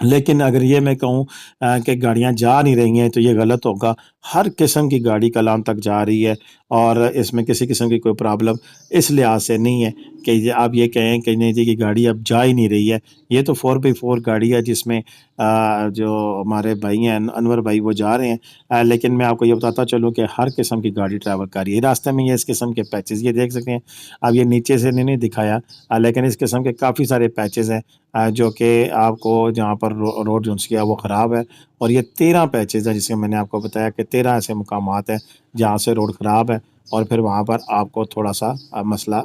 لیکن اگر یہ میں کہوں کہ گاڑیاں جا نہیں رہی ہیں تو یہ غلط ہوگا۔ ہر قسم کی گاڑی کلام تک جا رہی ہے، اور اس میں کسی قسم کی کوئی پرابلم اس لحاظ سے نہیں ہے کہ آپ یہ کہیں کہ نہیں جی کہ گاڑی اب جا ہی نہیں رہی ہے۔ یہ تو 4x4 گاڑی ہے جس میں جو ہمارے بھائی ہیں انور بھائی وہ جا رہے ہیں، لیکن میں آپ کو یہ بتاتا چلوں کہ ہر قسم کی گاڑی ٹریول کر رہی ہے راستے میں۔ یہ اس قسم کے پیچز یہ دیکھ سکتے ہیں، اب یہ نیچے سے نہیں دکھایا، لیکن اس قسم کے کافی سارے پیچز ہیں جو کہ آپ کو جہاں پر روڈ جو ہے وہ خراب ہے، اور یہ 13 پیچز ہیں، جس میں نے آپ کو بتایا کہ 13 ایسے مقامات ہیں جہاں سے روڈ خراب ہے، اور پھر وہاں پر آپ کو تھوڑا سا مسئلہ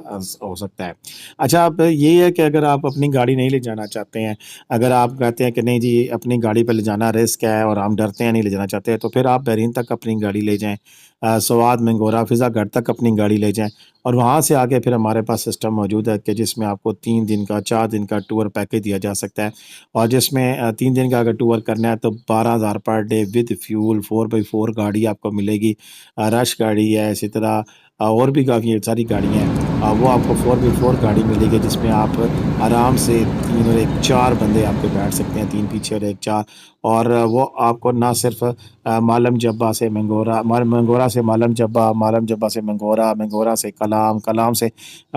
ہو سکتا ہے۔ اچھا، اب یہ ہے کہ اگر آپ اپنی گاڑی نہیں لے جانا چاہتے ہیں، اگر آپ کہتے ہیں کہ نہیں جی اپنی گاڑی پہ لے جانا رسک ہے اور ہم ڈرتے ہیں نہیں لے جانا چاہتے، تو پھر آپ بحرین تک اپنی گاڑی لے جائیں، سوات منگورا فضا گھر تک اپنی گاڑی لے جائیں، اور وہاں سے آگے پھر ہمارے پاس سسٹم موجود ہے کہ جس میں آپ کو 3 دن کا 4 دن کا ٹور پیکج دیا جا سکتا ہے، اور جس میں 3 دن کا اگر ٹور کرنا ہے تو 12,000 per day with fuel 4x4 گاڑی آپ کو ملے گی۔ رش گاڑی ہے، اسی طرح اور بھی کافی ساری گاڑیاں ہیں، وہ آپ کو 4x4 گاڑی ملے گی جس میں آپ آرام سے 3 اور 1 4 بندے آپ کے بیٹھ سکتے ہیں، 3 پیچھے اور 1 4، اور وہ آپ کو نہ صرف مالم جبہ سے منگورا، منگورا سے مالم جبہ، مالم جبہ سے منگورا، منگورا سے کلام، کلام سے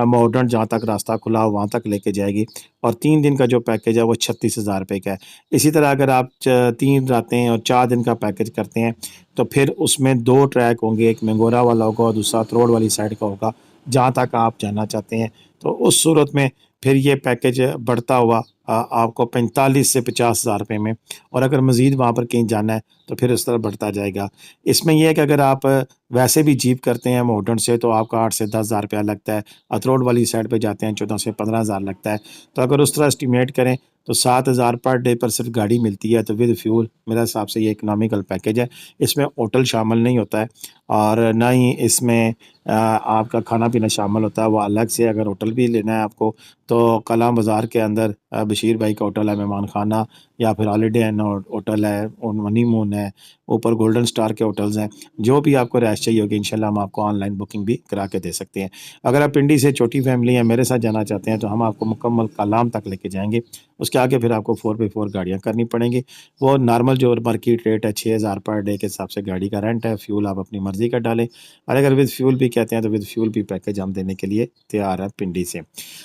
ماڈرن جہاں تک راستہ کھلا ہو وہاں تک لے کے جائے گی، اور 3 دن کا جو پیکج ہے وہ 36,000 روپے کا ہے۔ اسی طرح اگر آپ 3 راتیں اور 4 دن کا پیکج کرتے ہیں تو پھر اس میں 2 ٹریک ہوں گے، ایک منگورا والا ہوگا اور دوسرا تروڑ والی سائڈ کا ہوگا جہاں تک آپ جانا چاہتے ہیں۔ تو اس صورت میں پھر یہ پیکج بڑھتا ہوا آپ کو 45 سے 50 ہزار روپے میں، اور اگر مزید وہاں پر کہیں جانا ہے تو پھر اس طرح بڑھتا جائے گا۔ اس میں یہ ہے کہ اگر آپ ویسے بھی جیپ کرتے ہیں ماڈرن سے تو آپ کا 8 سے 10 ہزار روپیہ لگتا ہے، اتروڈ والی سائڈ پہ جاتے ہیں 14 سے 15 ہزار لگتا ہے۔ تو اگر اس طرح اسٹیمیٹ کریں تو 7,000 پر ڈے پر صرف گاڑی ملتی ہے، تو ود فیول میرے حساب سے یہ اکنامیکل پیکج ہے۔ اس میں ہوٹل شامل نہیں ہوتا ہے، اور نہ ہی اس میں آپ کا کھانا پینا شامل ہوتا ہے، وہ الگ سے۔ اگر ہوٹل بھی لینا ہے آپ کو تو کلام بازار کے اندر بشیر بھائی کا ہوٹل ہے مہمان خانہ، یا پھر ہالیڈے ان ہوٹل ہے، ہنی مون ہے، اوپر گولڈن سٹار کے ہوٹلز ہیں۔ جو بھی آپ کو رہائش چاہیے ہوگی انشاءاللہ ہم آپ کو آن لائن بکنگ بھی کرا کے دے سکتے ہیں۔ اگر آپ پنڈی سے چھوٹی فیملی ہیں میرے ساتھ جانا چاہتے ہیں تو ہم آپ کو مکمل کلام تک لے کے جائیں گے، اس کے آگے پھر آپ کو 4x4 گاڑیاں کرنی پڑیں گی۔ وہ نارمل جو مارکیٹ ریٹ ہے 6,000 پر ڈے کے حساب سے گاڑی کا رینٹ ہے، فیول آپ اپنی مرضی کا ڈالیں، اور اگر ود فیول بھی کہتے ہیں تو ود فیول بھی پیکج ہم دینے کے لیے تیار ہے پنڈی سے۔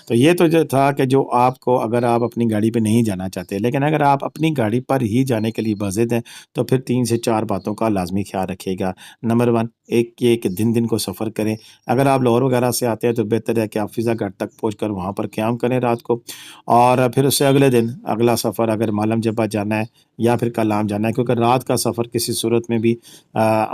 تو یہ تو جو تھا کہ جو آپ کو اگر آپ اپنی گاڑی پہ نہیں جانا چاہتے، لیکن اگر آپ اپنی گاڑی پر ہی جانے کے لیے بازد ہیں تو پھر 3 سے 4 باتوں کا لازمی خیال رکھیے گا۔ نمبر 1، ایک یہ کہ دن کو سفر کریں۔ اگر آپ لاہور وغیرہ سے آتے ہیں تو بہتر ہے کہ آپ فضا گھاٹ تک پہنچ کر وہاں پر قیام کریں رات کو، اور پھر اس سے اگلے دن اگلا سفر اگر مالم جبہ جانا ہے یا پھر کلام جانا ہے، کیونکہ رات کا سفر کسی صورت میں بھی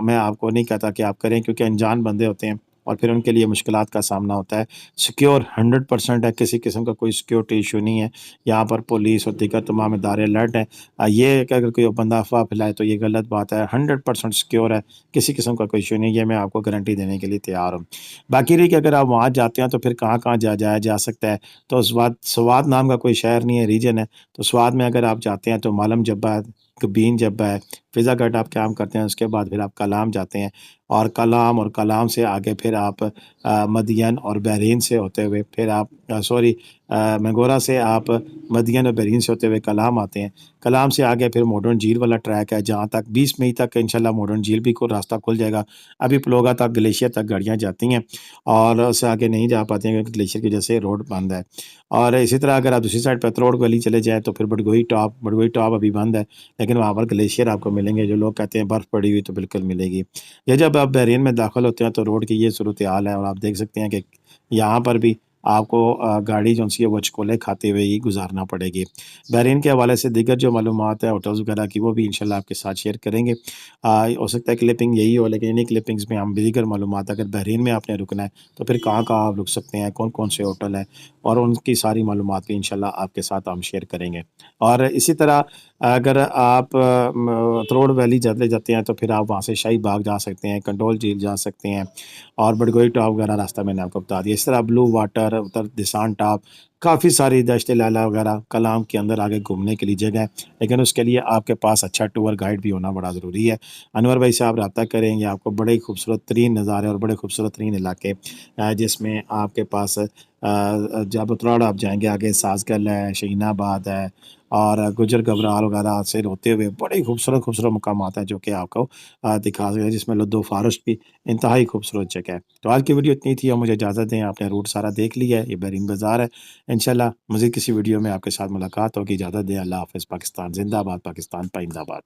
میں آپ کو نہیں کہتا کہ آپ کریں، کیونکہ انجان بندے ہوتے ہیں اور پھر ان کے لیے مشکلات کا سامنا ہوتا ہے۔ سیکیور 100% ہے، کسی قسم کا کوئی سیکیورٹی ایشو نہیں ہے یہاں پر، پولیس اور دیگر تمام ادارے الرٹ ہیں۔ یہ کہ اگر کوئی بندہ افواہ پھیلائے تو یہ غلط بات ہے، 100% سیکیور ہے، کسی قسم کا کوئی ایشو نہیں، یہ میں آپ کو گارنٹی دینے کے لیے تیار ہوں۔ باقی رہی کہ اگر آپ وہاں جاتے ہیں تو پھر کہاں کہاں جایا جا سکتا ہے، تو سوات نام کا کوئی شہر نہیں ہے، ریجن ہے، تو سوات میں اگر آپ جاتے ہیں تو مالم جبہ ہے، کبین جبہ ہے، فضا گھاٹ آپ قیام کرتے ہیں، اس کے بعد پھر آپ کلام جاتے ہیں، اور کلام سے آگے پھر آپ مدین اور بحرین سے ہوتے ہوئے پھر آپ منگورا سے آپ مدین اور بحرین سے ہوتے ہوئے کلام آتے ہیں۔ کلام سے آگے پھر ماڈرن جھیل والا ٹریک ہے جہاں تک 20 مئی تک انشاءاللہ ماڈرن جھیل بھی کو راستہ کھل جائے گا۔ ابھی پلوگا تک گلیشیئر تک گاڑیاں جاتی ہیں اور اس سے آگے نہیں جا پاتی ہیں کیونکہ گلیشیئر کی وجہ سے روڈ بند ہے۔ اور اسی طرح اگر آپ دوسری سائڈ پتروڑ گلی چلے جائیں تو پھر بڑگوئی ٹاپ ابھی بند ہے، لیکن وہاں پر گلیشیئر آپ کو ملیں گے، جو لوگ کہتے ہیں برف پڑی ہوئی تو بالکل ملے گی۔ یہ جب آپ بحرین میں داخل ہوتے ہیں تو روڈ کی یہ صورتحال ہے، اور آپ دیکھ سکتے ہیں کہ یہاں پر بھی آپ کو گاڑی جو سی ہے وہ چکولے کھاتے ہوئے ہی گزارنا پڑے گی۔ بحرین کے حوالے سے دیگر جو معلومات ہیں ہوٹلز وغیرہ کی وہ بھی انشاءاللہ آپ کے ساتھ شیئر کریں گے۔ ہو سکتا ہے کلپنگ یہی ہو، لیکن انہیں کلپنگز میں ہم دیگر معلومات، اگر بحرین میں آپ نے رکنا ہے تو پھر کہاں کہاں آپ رک سکتے ہیں، کون کون سے ہوٹل ہیں، اور ان کی ساری معلومات بھی انشاءاللہ آپ کے ساتھ ہم شیئر کریں گے۔ اور اسی طرح اگر آپ تروڑ ویلی جاتے ہیں تو پھر آپ وہاں سے شاہی باغ جا سکتے ہیں، کنڈول جھیل جا سکتے ہیں، اور بڑگوئی ٹاپ وغیرہ راستہ میں نے آپ کو بتا دیا۔ اس طرح بلو واٹر، ادھر دسان ٹاپ، کافی ساری دشت لالا وغیرہ کلام کے اندر آگے گھومنے کے لیے جگہ ہے، لیکن اس کے لیے آپ کے پاس اچھا ٹور گائیڈ بھی ہونا بڑا ضروری ہے۔ انور بھائی سے آپ رابطہ کریں گے، آپ کو بڑے ہی خوبصورت ترین نظارے اور بڑے خوبصورت ترین علاقے جس میں آپ کے پاس جب اتراڑ آپ جائیں گے آگے ساز گل ہے، شہین آباد ہے اور گجر گبرال وغیرہ سے ہوتے ہوئے بڑے خوبصورت خوبصورت مقامات ہیں جو کہ آپ کو دکھا سکتے ہیں، جس میں لد و فارش بھی انتہائی خوبصورت جگہ ہے۔ تو آج کی ویڈیو اتنی تھی اور مجھے اجازت دیں، آپ نے روٹ سارا دیکھ لیا ہے، یہ بحرین بازار ہے۔ انشاءاللہ مزید کسی ویڈیو میں آپ کے ساتھ ملاقات ہوگی، اجازت دیں، اللہ حافظ، پاکستان زندہ باد، پاکستان پائندہ باد۔